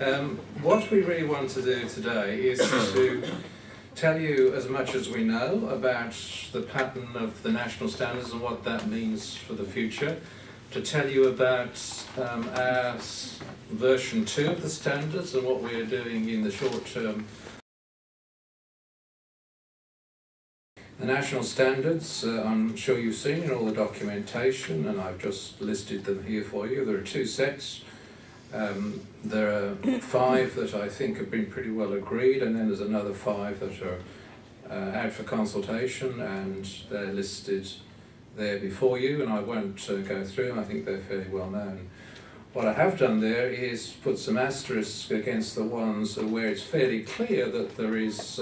What we really want to do today is to tell you as much as we know about the pattern of the national standards and what that means for the future, to tell you about our version 2 of the standards and what we're doing in the short term. The national standards, I'm sure you've seen in all the documentation, and I've just listed them here for you. There are 2 sets. There are 5 that I think have been pretty well agreed, and then there's another 5 that are out for consultation, and they're listed there before you, and I won't go through them. I think they're fairly well known. What I have done there is put some asterisks against the ones where it's fairly clear that there is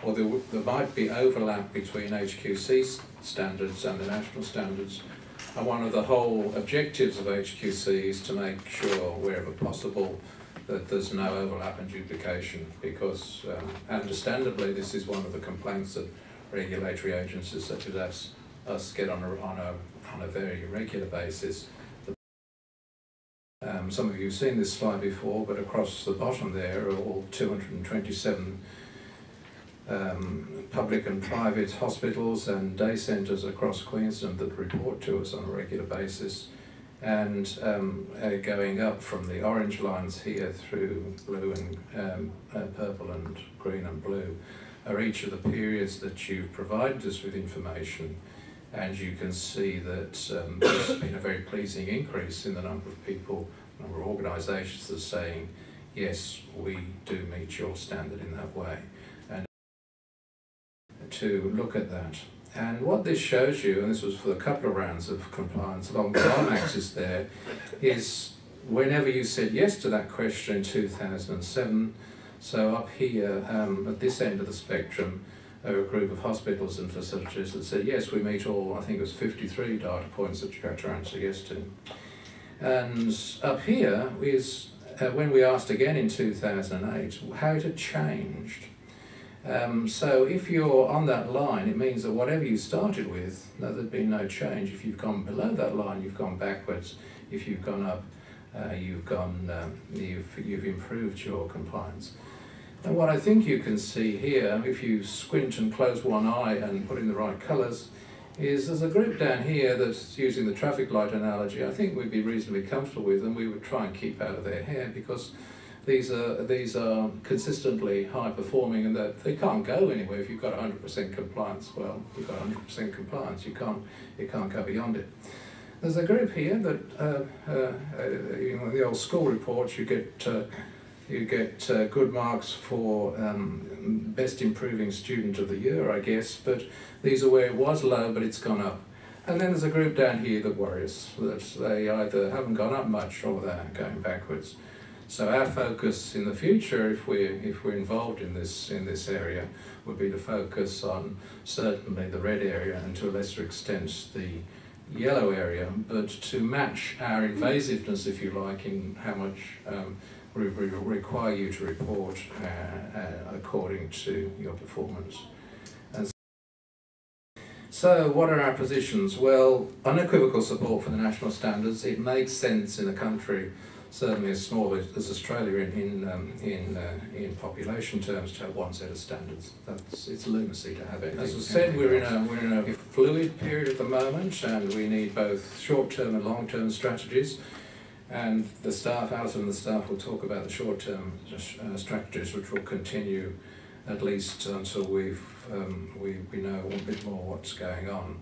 or there might be overlap between HQC standards and the national standards. And one of the whole objectives of HQC is to make sure, wherever possible, that there's no overlap and duplication, because understandably this is one of the complaints that regulatory agencies such as us get on a very regular basis. Some of you have seen this slide before, but across the bottom there are all 227 public and private hospitals and day centres across Queensland that report to us on a regular basis, and going up from the orange lines here through blue and purple and green and blue are each of the periods that you've provided us with information, and you can see that there's been a very pleasing increase in the number of people, number of organisations that are saying, yes, we do meet your standard in that way. To look at that. And what this shows you, and this was for a couple of rounds of compliance along the bottom axis there, is whenever you said yes to that question in 2007, so up here at this end of the spectrum are a group of hospitals and facilities that said yes, we meet all, I think it was 53 data points that you had to answer yes to. And up here is when we asked again in 2008 how it had changed. So if you're on that line, it means that whatever you started with, there'd been no change. If you've gone below that line, you've gone backwards. If you've gone up, you've improved your compliance. And what I think you can see here, if you squint and close one eye and put in the right colours, is there's a group down here that's using the traffic light analogy. I think we'd be reasonably comfortable with, and we would try and keep out of their hair, because these are consistently high performing, and that they can't go anywhere. If you've got 100% compliance, well, you've got 100% compliance. You can't go beyond it. There's a group here that you know, the old school reports, you get good marks for best improving student of the year, I guess. But these are where it was low, but it's gone up. And then there's a group down here that worries that they either haven't gone up much or they're going backwards. So our focus in the future, if we're involved in this area, would be to focus on certainly the red area and to a lesser extent the yellow area, but to match our invasiveness, if you like, in how much we require you to report according to your performance. And so what are our positions? Well, unequivocal support for the national standards. It makes sense in a country certainly as small as Australia in population terms to have one set of standards. It's lunacy to have it. As I said, we're in a fluid period at the moment, and we need both short-term and long-term strategies. And the staff, Alison and the staff, will talk about the short-term strategies, which will continue at least until we know a bit more what's going on.